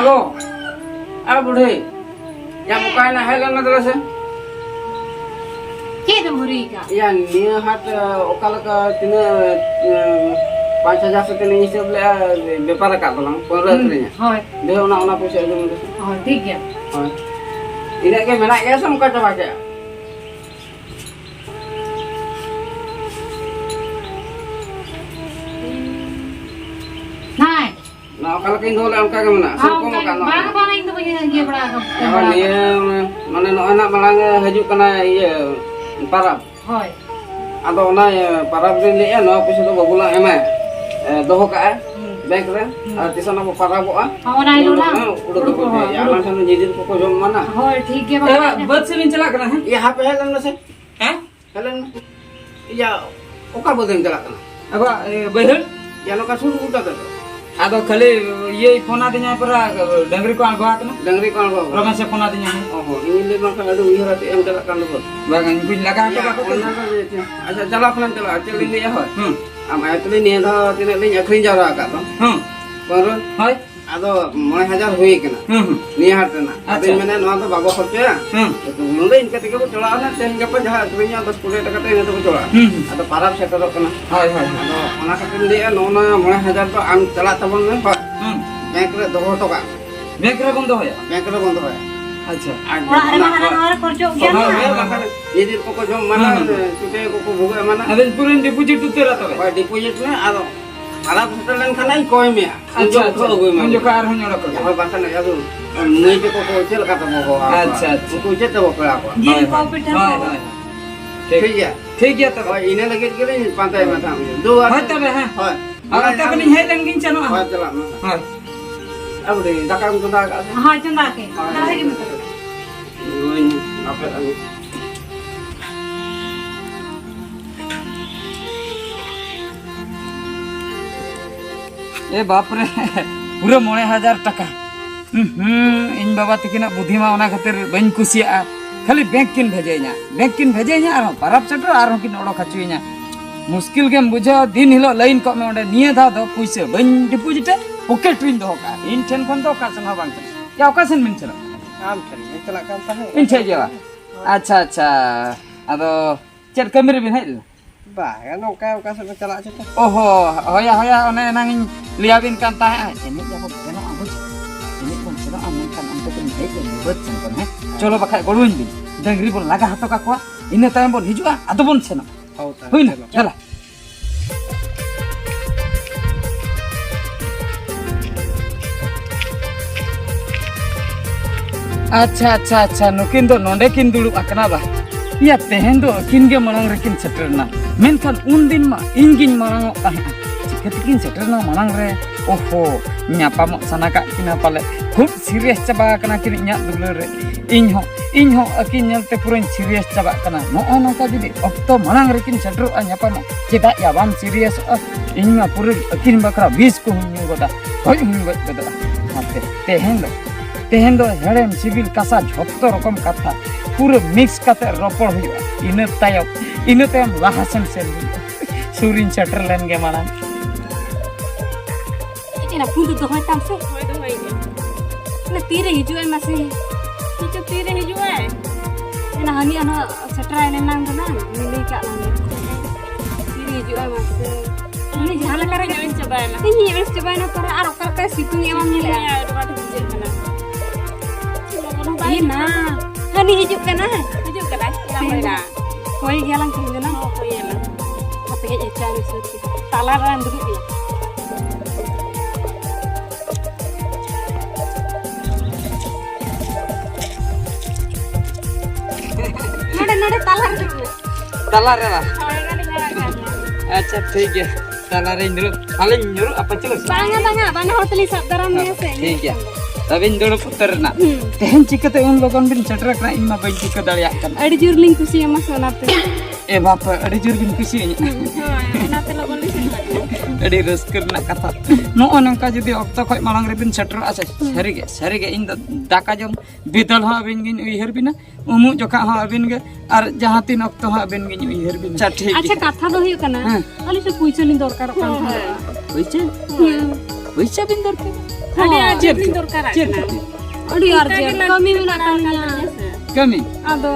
Hello आ बुढ़े या मुकाय ना है लेना तरह से के तुम हुरी का या निया हाट ओकाल का तिने 5000 से तिने हिसाब ले व्यापार का दलांग 15 रे होय दे ओना पैसा दे मुझे होय ठीक गया हां इने के मेना ये से मुका चबा के नाय ना ओकाल के इंदोले उनका के मेना से को मका ना bang bang itu punya dia beragam ya niya mane no anak malang haju kana iya parab hoy ado ona parab rin le no पैसा तो बबुला एमा दोहो का बैंक रे तिसना parab orang itu lah udah तो ya aman सन जिदिन को जम माना hoy ठीक गया bang बस से नहीं चला करना है ya HP हेलन से हैं हेलन ya oka bodem चला kana अब बहर ya no ka suru uta ta आदो खाली ये फोन आते हैं पर डंगरी को आगो आतना dangri kon go रोगा से फोन आते हैं oh ini le maka adu wiharati em चला kan lo बागन कुछ लगा ya तो ona ka acha chala falan chala cheli le ya hoy am ayatli ni da tine le akhrin jara ka to पर हाय ado 9000 हुई कना नि हाटना अबे मैंने नवा तो बाबा खर्चा तो मुंडे इनके तके को चला ना तेन गप जहा दुनिया 10 20 टका ते तो चला अदो पाराब सेटर कना हाय हाय अदो ओना खातिर ले नोना 9000 तो आम चला तबन में बैंक रे दोहो टका बैंक रे बंद होया बैंक रे बंद होया अच्छा orang ada mana kerja gyan ये दिन को जो माना छुटे को भोगे माना अबे पूरे डिपॉजिट तो तेरा तो और डिपॉजिट में आदो पाराब सेटर लन खाना ही कोई में अच्छा अच्छा मुझे कार हो जोड़ा कर और बासन या तो मुई पे को चल का तो हो अच्छा अच्छा को जे तो पड़ा को gini kau pitan हाय kau हाय ठीक है ठीक है तब और इन्हें लगे के लिए पांच में था दो हाय तब है हां अब तब नहीं है लंगिन चलो हां चला हाय अब दे दका को दा का हाँ चंदा के dah lagi betul ruin apa lagi ए बाप रे पूरा 9000 टका इन बाबा तकिना बुद्धिमा ओना खातिर बन कुसिया खाली बैंक किन भेजे냐 आरो परब चटर आरो किन ओडो खचुइ냐 मुश्किल के बुझो दिन हिलो लाइन को में ओडे निये धा दो पैसा बन डिपॉजिट पॉकेट रिन दो का इन ठन खन दो का सन बांग या ओकासन मिन चला काम कर चला काम था इन छे जेवा अच्छा अच्छा अदो चेर कमरे बिन है बा नो का से चला चता ओहो होया होया ओने नंग लिया बिन kan ta ini jago kena ambus ini pun sudah aman kan ante pun baik dan buat sen kan चलो बखा गडुइन बिन डंगरी बोल लगा हातो का को इने टाइम बोल हिजुआ आदो बोन सेना होइन चला अच्छा अच्छा अच्छा नुकिन दो नोंडे किन दुलु akana ba iya tehen do kin ge manang rekin seterna menkan undin ma ingin manang tahe ketikin seterna manang re oho nyapa mo sana ka kina pale खूब सीरियस चबा कना कि इnya दुलर रे इनहो अकिन नलते पुरन सीरियस चबा कना नो नोका जदि अक्तो मनंग रेकिन सेटरो न्यापा मो चेदा या बाम सीरियस इनमा पुरे अकिन बकरा 20 को हुन गोदा होय हुन गोदा हाते तेहेन दो हेड़ेम सिविल कासा झोक्तो रकम कथा पूरे मिक्स काते रपड़ हुआ इन तायम लाहासन सेन सुरिन सेटर लेन गे माना ini nak pundu dohai tam se na tire hijau ai masih Cucu tiri hijau ai. na hani ana setra ini nang dana ini kak nang tire hijau ai masih ini jalan Kalau kara kalian coba na. ini harus coba na para arok kara situng emang ni lah Ya, rumah hijau mana. Cuma mau bayi. ini hani hijau kana Hijau kan? Kenapa dah? koi galang kini dana Oh, iya lah. apa ya cari suci talaran dulu dia nade talar dulu तला रे ला Kalau kan diharapkan. अच्छा ठीक है तला रे इंद्र हाले Indra apa चलो banga hotel sabdaran ni se ठीक है तब इंद्र पुत्र ना तेहन चिकते उन लोगन बिन सेटर कना इमा बन चिक दलिया कन adi jurling kusi ama sonate ए बाप अड़ी जुर बिन खुशी Nanti lo boleh sih. अड़ी रस्कर ना कथा नो नंका जदी अक्ता खय मालांग रे बिन सेटर आछे सरीगे इन दाका जम बिदल हा बिन गिन उइहर बिना उमु जका हा बिन गे और जहां तीन अक्ता हा बिन गिन उइहर बिन अच्छा ठीक acha katha do huyuk kana ali se puicha ni dorkar kan होइचे पैसा बिन दरकार Ada Cek, aja cek. dorkar Cek, kan. cek. Aduh urgent kami menak tanya. kami Ado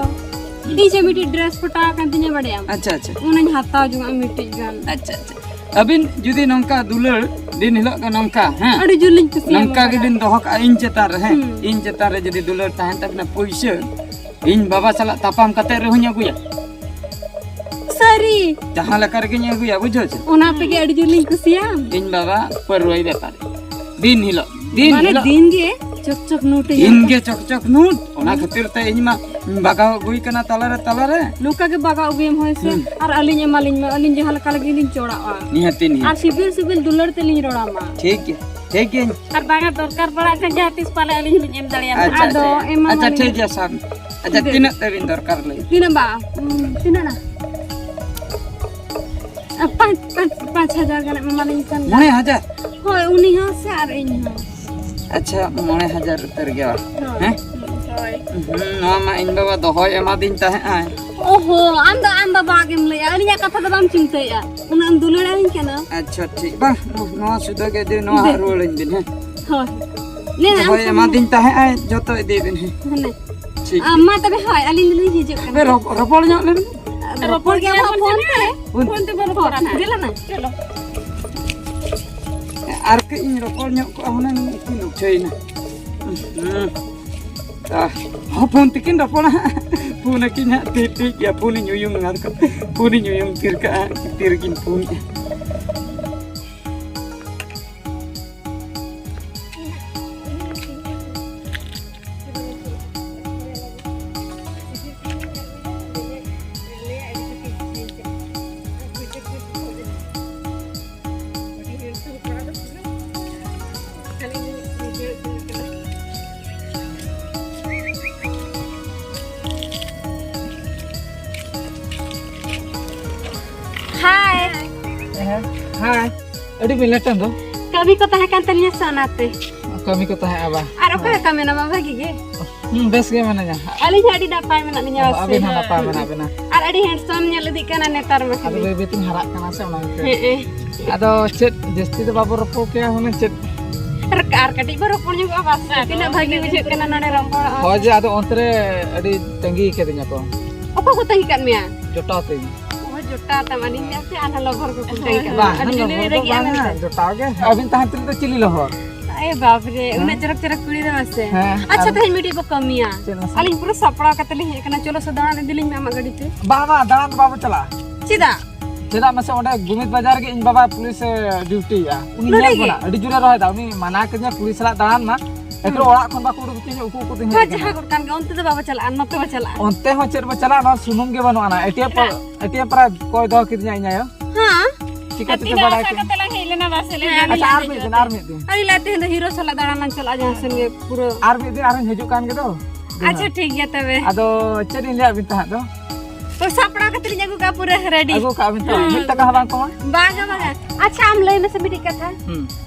ini je miti dress peta kan tinya badayam. अच्छा अच्छा Unang hata juga miti kan. अच्छा अच्छा अबिन जुदी नौका दुलर दिन हिलो का नौका हैं Aduh juling kesian. नौका के दिन दोहक इन चेतार हैं इन चेतार जुदी दुलर ताहन तपना पैसा इन बाबा साला तापाम कते रहnya गुया Sari. जहां लकर के nya गुया बुझो छे Una pegi aduh juling kesian. इन बाबा परवाई बेपार दिन हिलो Mana din dia cok nute. इनके चक चक नूट ओना खातिर ते इन मा बागा गुई कना तालारे Luka ke baga ugem hoy se. Ar alinya malinya alin jahala kala gilin coda. निहति नि Ar sibil dular telin roda ma. ठीक है Ar banget dorkar para kan jatis pala alih em dalian. अच्छा Ado emang अच्छा ठीक है साहब अच्छा तीन तबिन दरकार ले Tina ba? Tina na. 5,000 kan maling kan. 9000 Hoy uni ha se ar ini ha. अच्छा 9000 उतर गया हैं Soy. नवा मा इन बाबा दोहय एमा दिन ताहे आय Oho, anda bagem le. Alinya kata da bam cinta ya. Unang dular alin kana. अच्छा ठीक बा नवा सुदा के दिन नवा रोलिन दिन है Hoy. Ne दोहय एमा दिन ताहे आय जतो दे दिन है ne. ठीक Ma tabe hoy alin dulu hijau kan. बे रोपड़ nya ले Ropor ke apa phone te? Pun tu baru koran. Dila na. Chalo. आर के इन रोपड़ nya को हमने की लुचैना हाँ फोन तिकिन रोपड़ फोन की ना ठीक या फोन न्यूयम ngar ko फोन न्यूयम tirkin फोन Hai. हाँ अड़ी मिलटन दो Kami ko tahakan tanya sanate. kami ko tahe aba Aro ka kami nama bagi ge. bes ge mana nya Alin jadi dapat menak nya wase. abin hana pa mana bena Ar adi handsome nya ledik kana netar ma. ado bebe tin harak kana se ona Heeh. ado chat jesti to babu ropo ke hone chat Ar kati baru punya ko apa? Tina bagi wujud kana nane rompol. hoje ado ontre adi tengi ke dinya ko Apa ko tahikan mia? jota te Oh jota tamani nya se ana lover ko tahikan. bah Adi no juli lagi ana. jota ge abin tahan tin to chili lohor Eh baap re, una jarak kuri da wase. हाँ, Acha tahin miti ko kamiya. चलो Alin pura sapra katali kana cholo sadana dilin me ama gadi te. बाबा दान बाबू चला Cida. चेदा मसे ओंडे गुमित बाजार के इन बाबा police duty या उनी नोडे nail गे? बना अडी जुरा रहे दा उनी मना के पुलिस ला दान मा एकरो ओड़ा खन बा कुडु के उकु उकु Ha jaha ko kan onte da baba chala anno to chala. onte ho cer चला ना सुनुम के बनो आना एटीएम पर कोई दो कितnya इnya yo Ha? चिका चिका बड़ा के Kata lang hilena basele. अच्छा आर में दिन Ari late hen hero sala dana chala aja sen ge puro. आर में दिन आर हिजु कान के दो Acha thik ya tabe. अदो चेरी ले बिन ता दो To sapra katali jago ka pura ready. अगो का बिन ता मिट का हवा को Baga. Acha am lai mese bidi katha.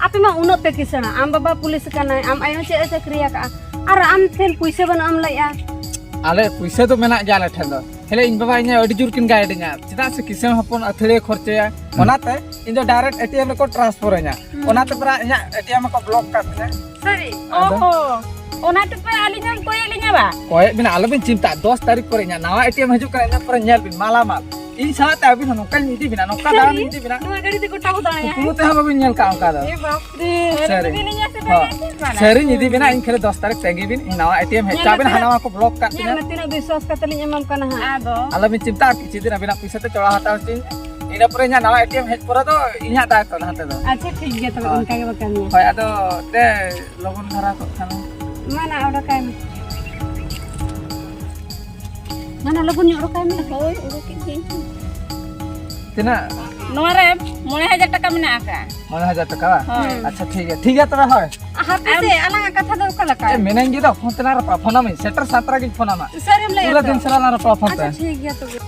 Ape ma unot pe kisana. Am baba police kana am ayo che acha kriya ka. Ar am tel puise ban am lai ya. आले पैसा तो मेना जाले ठन दो हेले इन बाबा इnya अडी जुर किन गाइड nya चिदा से किसे हपन अथले खर्चया ओनाते इन दो डायरेक्ट एटीएम को ट्रांसफर nya ओनाते परा इnya एटीएम को ब्लॉक कर nya Sorry. Oh. Ona tu pa alinya ko alinya ba. कोई बिना आलो बिन चिंता 10 तारीख पर nya नवा एटीएम हजु करे nya पर nyal bin माला माल इन साथ अभी हम नोका नीति बिना नोका दान नीति बिना Dua gadi te ko tahu dana ya. पुरो ते हम बिन nyal का का दा Eh baap re. सरी Alinya se हां सरी नीति बिना इन खेले 10 तारीख तेगी बिन नवा एटीएम है चाबिन हनावा को ब्लॉक कर Nya na tina biswas katali nya mam kana ha. Ado. आलो बिन चिंता किछि दिन बिना पैसा ते चढ़ा हता चिन ina pore nya नवा एटीएम हेज पर तो इnya दा तो हाते दो Acha thik ya tabe unka ge bakal nya. होय आदो ते लोगन धरा को खाना Mana udah kain. Mana lagun nya udah kain. Hoy, udah kiki. tina Noa re, 9000 taka mena ka. 9000 टका अच्छा ठीक है तबे होय Hape se alang katha do kala A ka. मेनेंगी दो फोन तना रा फोन में सेटर 17 की फोन में Sari am lai. पूरा दिन चला ना रा phone Acha thik ya tabe.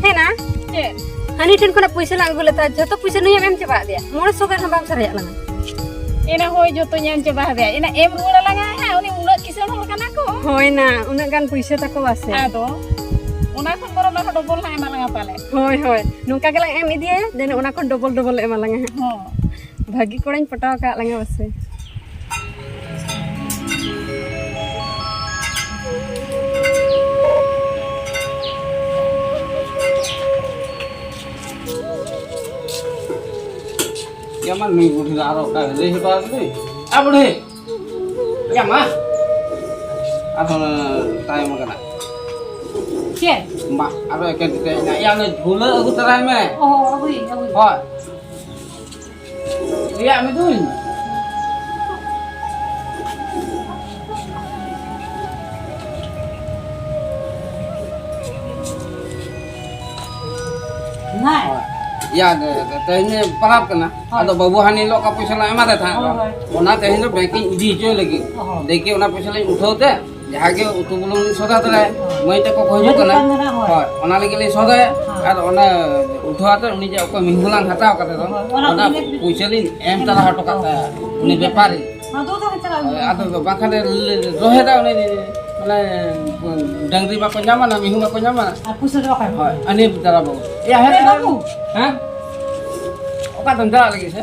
Hey na. Cek. Hani tin kona puisa lang gula ta joto puisa nu em chaba dia. Mone sogar na bam sare langa. ina hoi joto nyam coba dia ina ruwala langa ha uni unak kisan hol kana ko hoi na unak gan puisa tako wase ado una kon boro na double ha ema langa pale hoi hoi nungka gelang em idia dan una kon double ema langa ho bagi korang pataw ka langa wase Ya man mi budi aro ka le ba ni. A budi. Ya ma. Athon tai ma kana. ke Ma aro ke te na ya ne dhula agu tarai me. oh abui Hoi. Lihat me tu. nai Ya tehnya parap kena. Ado babu hani lo ka paisa la emate tha. Ona tehnya banking idi jo lagi. Deki ona paisa la uthote jahage utu bulung ni soda tare. Mai ta ko khoju kana. Hoi. Ona lagi le soda ar ona uthoate uni je ko minghulang hataw kate to. Ona paisa li em tara hato kata. Uni bepari. ado to kecala Ado bakhane rohe da uni মানে dungaree বা কন্যামা না মিহু বা কন্যামা aku sudah kan হয় আনি তারা বাবু ইয়া হে বাবু হ্যাঁ ওকা ধন্দা লাগি সে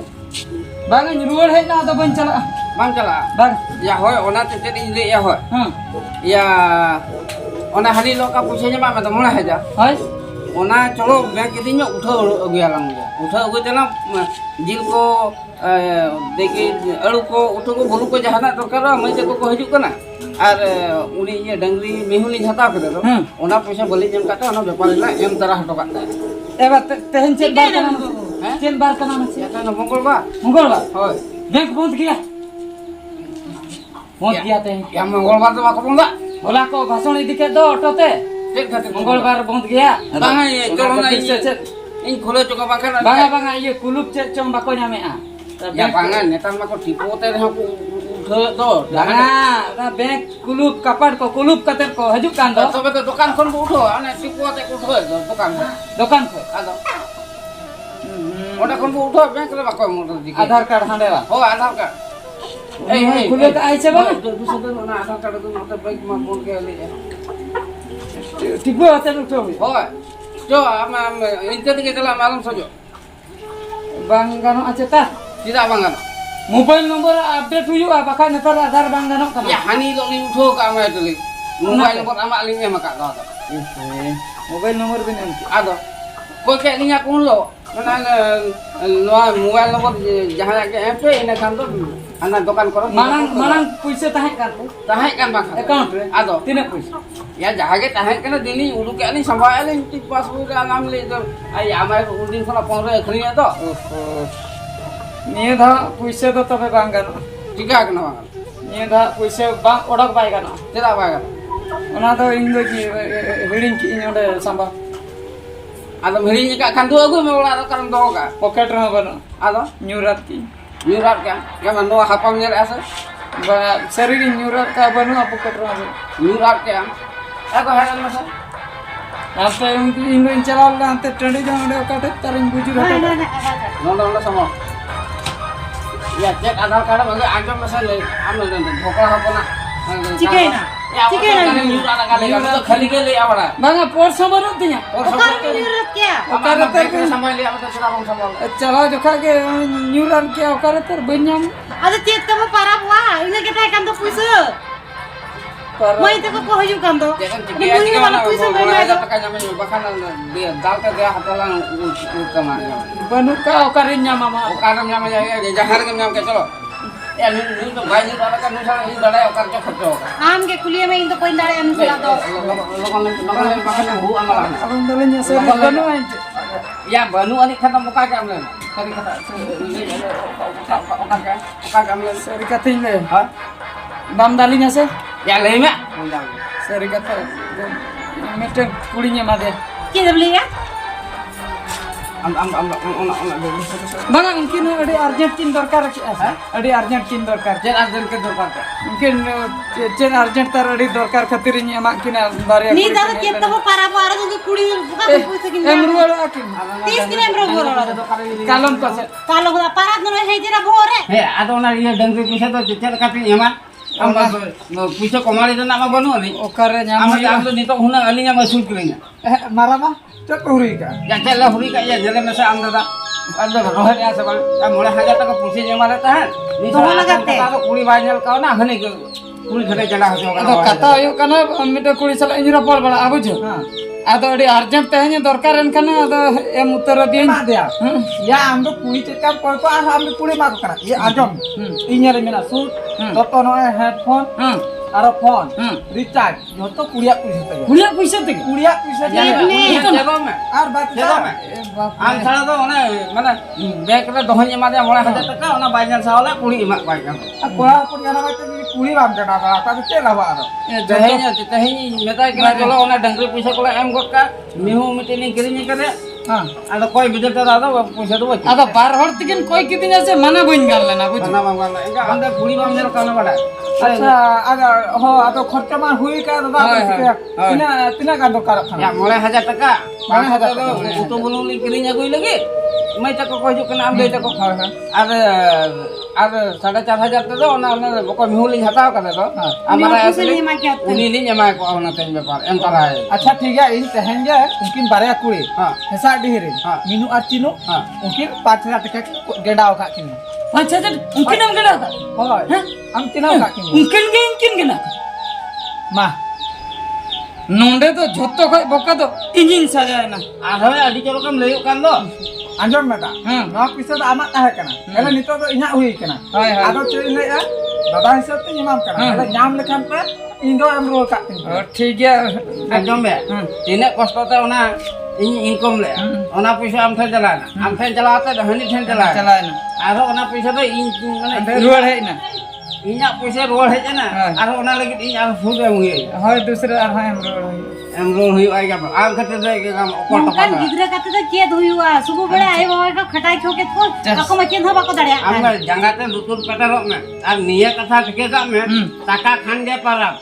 Bang ruwal hej na do ban chala. বাং চালা Bang. ইয়া হয় ওনা তে ইলে ইয়া হয় ইয়া ওনা হালি লোকা পয়সা জমা মা মনে হয় যা Hai. ওনা চলো ব্যাংক দিন উঠো গিয়ালাম উঠো গই তেনা জিল কো দেখি আলু কো উঠো কো বলু কো জাহানা দরকার মই দেখো কো হিজু কনা আর উনি ইয়ে ডাংরি মিহুনি ঝাতা করে দো ওনা পয়সা বলি জম কাটা ওনা ব্যাপারী লা এম তারা হটো কাটা Eba tehen chet bar kana. হ্যাঁ Chet bar kana na. এটা না মঙ্গলবার Mongolbar. হয় Bank bond kiya. Bond kiya tehen. ya মঙ্গলবার তো বাকো বন্ধা Bola ko bhasan idike do auto te. ঠিক আছে Mongolbar bond kiya. Bang ye kalau na chet. ini kholo coba makan Banga iye kulub chet chong bako nyame a. ya pangan netan mako tipu te ha ku uthö to Banga na bank kulub kapad ko kulub kater ko hajuk kan do. তবে তো দোকান খন উঠো ane tipu te uthö দোকান Dokan ko. আদো ওটা খন উঠো ব্যাংক রে বাকো মোটর দিকে Aadhar card hande wa. ও আধার card Ei khule ta aiche bang. দুশো না আধার কার্ড তো মতে ব্যাংক মা ফোন কে লে Tipu ate utho. হয় jo ama inte দিকে গেলাম Alam সজো Bang gano ache ta. tidak bangan Mobile number update huyuga bakal netar Aadhar bang gano kana. ya hani lo ni uthö ka ma tuli mobile number ama link ema ka do Mobile number bin emki. ado ko ke linya kun lo mana noa mobile number jahan ke mp ina kan to ana dokan koro Manang puise tahe kan. tahe kan bang Account re. ado Tina puise. ya jahage tahe kan dini udu ke ani sambal ali ti passbook ke naam le to ai amai udin khona 15 akhriya to Niye dha puise do tobe bang gano. tika kana bang Niye dha puise bang odak bai gano. tidak bang Ona do indo ki hiring ki ini ode samba. ado meri ka kan tu agu me ola karam do ka Pocket re bano. ado Nyurat ki. nyurat ka ya mando hapam nyer asa Ba sariri nyurat ka bano pocket re bano. nyurat ka aku haran masa Ante indo inchalal la ante trende jang ode okate taring bujur hata. nondo sama ya cek aadhar card bagi anjam masa le amne den dhokla hapona Chikai na. ya chikai na nyurat kali ka to khali ke le awara Banga porsa bano tinya. और Okan nyurat kya okara ter sampai le amata sira bang sama Chala jokha ke nyuran ke okare ter banyam. ada chet kamu parah wah ini kita kan to puisa mai te ko haju kan to jangan ini cikia muni wala puisa mana mai ada to tekan nyamanya bahkan dia dal ke dia hatalang utama Banu ka okare nyama ma. okaram nyamanya ya jahar ke nyam ke chalo ya ni to gai ni dala kan nusa ini dala okar ke khacho am ke kuliah mai into poin dare am sala to lokan bahkan hu amalan Abang dalanya seri banu aja. ya banu ani kata muka ke amlen kali kata okar ke amlen Seri kating le. ha Bam dalinya se. ya lema Seri kata. Meten kulinya made. ke beli ya bang mungkin ada urgent kin dorkar ada urgent kin dorkar ᱪᱮᱫ urgent ᱠᱮ ᱫᱚᱨᱠᱟᱨ ᱛᱮ mungkin chen urgent tar ada dorkar khatir ini emak kin barya नी दादा चेत तो पारा पारा तो कुड़ी बुका तो पैसे किन emrual akin 30 दिन एमरो बोरो kalon ko se कालो पारा न हे जरा भोरे ᱦᱮ ᱟᱫᱚ ᱚᱱᱟ ᱤᱭᱟᱹ ᱰᱟᱝᱨᱤ ᱯᱩᱭᱥᱟᱹ ᱫᱚ ᱪᱮᱫ ᱞᱮᱠᱟ ᱛᱤᱧ ᱮᱢᱟ ᱟᱢ ᱯᱩᱭᱥᱟᱹ ᱠᱚᱢᱟᱲᱤ ᱨᱮᱱᱟᱜ ᱢᱟ ᱵᱟᱹᱱᱩᱜ ᱟᱹᱱᱤᱡ okare ᱟᱢ nyam ᱫᱚ ᱱᱤᱛᱚᱜ ᱦᱩᱱᱟᱹᱝ ᱟᱹᱞᱤᱧᱟᱜ ᱟᱹᱥᱩᱞ ᱠᱤᱨᱤᱧᱟ marama chat huri ka 야 ᱪᱮᱫ ᱞᱮ ᱦᱩᱨᱤ ᱠᱟᱜ ᱭᱟ ᱧᱮᱞᱮ ᱢᱮᱥᱮ ᱟᱢ ᱫᱟᱫᱟ ᱟᱫᱚ ᱨᱚᱦᱚᱭ ᱥᱮ ᱵᱟᱝ 9,000 ᱴᱟᱠᱟ ᱯᱩᱭᱥᱟᱹᱧ ᱮᱢᱟᱞᱮ ᱛᱟᱦᱮᱸᱫ ᱫᱚᱦᱚ ᱞᱟᱜᱟᱫ ᱛᱮ? ᱟᱫᱚ ᱠᱩᱲᱤ ᱵᱟᱭ ᱧᱮᱞ ᱠᱟᱣᱱᱟ ᱦᱟᱹᱱᱤ ᱠᱩᱲᱤ ᱜᱷᱟᱴᱮ ᱪᱟᱞᱟᱣ ᱦᱚᱪᱚ ado ᱠᱟᱱᱟ kata ayuk kana mita kuri sala injira pol bala abu jo ado ada urgent tehnya dorkar kan ado em utara dia dia ya amdo kuri cekap koi ko ar amdo kuri mak kara ye ajom inyare mena suit toto no headphone aro phone recharge joto kuriya puisa te kuliah puisa te kuriya puisa ᱪᱮᱫ dia ᱢᱮ ar bat ᱪᱮᱫ ᱢᱮ ᱟᱢ ᱪᱷᱟᱲᱟ ᱫᱚ ᱚᱱᱮ ᱢᱟᱱᱮ bank ᱨᱮ ᱫᱚᱦᱚᱧ ᱮᱢᱟᱫᱮᱭᱟ 9,000 ᱴᱟᱠᱟ ᱚᱱᱟ ᱵᱟᱭ ᱧᱮᱞ ᱥᱟᱣᱞᱟ ᱠᱩᱲᱤ ᱮᱢᱟᱜ ᱵᱟᱭ ᱜᱟᱱᱚᱜ kora kuri ana mate kuri bam kana ba ta che la ba aro ᱛᱮᱦᱮᱧ ᱢᱮᱛᱟᱭ ᱠᱟᱱᱟ ᱪᱚᱞᱚ ᱚᱱᱟ ᱰᱟᱝᱨᱤ ᱯᱩᱭᱥᱟᱹ ᱠᱚᱞᱮ ᱮᱢ ᱜᱚᱫ ᱠᱟᱜ ᱢᱤᱦᱩ ᱢᱤᱫᱴᱮᱱ ᱞᱤᱧ ᱠᱤᱨᱤᱧ ᱠᱟᱫᱮ ᱟᱫᱚ ᱠᱚᱭ ᱵᱤᱫᱟᱹᱞ ᱛᱮ ᱟᱫᱚ ᱯᱩᱭᱥᱟᱹ ᱫᱚ ᱵᱟᱹᱪᱩᱜ ado bar hor tikin koi kidinya se mana boin gal lena buj ᱚᱱᱟ ᱵᱟᱝ ᱜᱟᱱᱚᱜ ᱮᱱᱠᱷᱟᱱ ᱟᱢ ᱫᱚ ᱠᱩᱲᱤ ᱵᱟᱢ ᱧᱮᱞ ᱠᱟᱣᱱᱟ ᱵᱟᱰᱟᱭ acha ada ho ado kharcha ma hui ka da tina ka dokar 야 9,000 ᱴᱟᱠᱟ 9,000 ᱴᱟᱠᱟ ᱩᱛᱩ ᱵᱩᱞᱩᱝ ᱞᱤᱧ ᱠᱤᱨᱤᱧ ᱟᱹᱜᱩᱭ ᱞᱟᱹᱜᱤᱫ ᱢᱟᱹᱭ ᱛᱟᱠᱚ ᱠᱚ ᱦᱤᱡᱩᱜ ᱠᱟᱱᱟ ᱟᱢ ᱫᱟᱹᱭ ᱛᱟᱠᱚ ᱟᱨ 4,500 ᱛᱮᱫᱚ ᱚᱱᱟ ᱵᱚᱠᱚ ᱢᱤᱦᱩ ᱞᱤᱧ ᱦᱟᱛᱟᱣ ᱠᱟᱫᱟ ᱫᱚ ᱟᱢᱟᱨᱟ ᱩᱱᱤ ᱞᱤᱧ ᱮᱢᱟ ᱠᱚ ᱚᱱᱟ ᱛᱮᱧ ᱵᱮᱯᱟᱨ ᱮᱢ ᱛᱟᱨᱟᱭ acha ठीक है इन tehन je mungkin barya kuri हाँ hesa dihirin हाँ minu ar chinu हाँ mungkin 5,000 taka gedaw ka kini acha acha mungkin am gena ka hoy am tinaw ka kini mungkin gena ma nonde to jotto khoi boka to injin sajaya na arhoy adi colokem layuk kan do anjom meta no pisa da amat tahe kana ela nito do inya hui kana hai hai ado che le a dada hisab te nyam kana ela nyam lekhan pe indo am rol ka kini oh ठीक है anjom be tinak kosto te ona ᱤᱧ income ᱞᱮ ᱚᱱᱟ ᱯᱚᱭᱥᱟ ᱟᱢ ᱴᱷᱮᱱ ᱪᱟᱞᱟᱣᱱᱟ ᱟᱢ ᱴᱷᱮᱱ ᱪᱟᱞᱟᱣ ᱠᱟᱛᱮ ᱦᱟᱹᱱᱤ ᱴᱷᱮᱱ ᱪᱟᱞᱟᱣ चलाए ना ᱟᱨᱦᱚᱸ ᱚᱱᱟ ᱯᱚᱭᱥᱟ ᱫᱚ ᱤᱧ ᱢᱟᱱᱮ रुआड़ है ना ᱤᱧᱟᱹᱜ ᱯᱚᱭᱥᱟ ᱨᱩᱣᱟᱹᱲ ᱦᱮᱡ ᱮᱱᱟ ᱟᱨᱦᱚᱸ ᱚᱱᱟ ᱞᱟᱹᱜᱤᱫ ᱤᱧ ᱟᱨ ᱥᱩᱫ ᱮᱢ ᱦᱩᱭᱩᱜᱼᱟ হয় दूसरे আর হয় আমরা ᱮᱢ ᱨᱩᱣᱟᱹᱲ ᱦᱩᱭᱩᱜᱼᱟ ᱮᱜᱟ ᱟᱢ ᱠᱷᱟᱹᱛᱤᱨ ᱫᱚ ᱚᱠᱚᱭ ᱱᱚᱝᱠᱟᱱ ᱴᱚᱯᱟᱜᱼᱟ ᱜᱤᱫᱽᱨᱟᱹ ᱠᱟᱛᱮ ᱫᱚ ᱪᱮᱫ ᱦᱩᱭᱩᱜᱼᱟ ᱥᱩᱵᱩ ᱵᱮᱲᱟ ᱟᱭ ᱵᱟᱵᱟ ᱠᱚ ᱠᱷᱟᱴᱟᱭ ᱪᱚᱠᱮᱛ ᱠᱚ ᱟᱠᱚ ᱢᱟ ᱪᱮᱫ ᱦᱚᱸ ᱵᱟᱠᱚ ᱫᱟᱲᱮᱭᱟᱜ ᱟᱢ ᱠᱟᱱ ᱡᱟᱸᱜᱟᱛᱮ ᱞᱩᱛᱩᱨ ᱯᱮᱴᱮᱨᱚᱜ ᱢᱮ ᱟᱨ ᱱᱤᱭᱟᱹ ᱠᱟᱛᱷᱟ ᱴᱷᱤᱠᱟᱹ ᱠᱟᱜ ᱢᱮ ᱴᱟᱠᱟ ᱠᱷᱟᱱ ᱜᱮ ᱯᱟᱨᱟᱵᱽ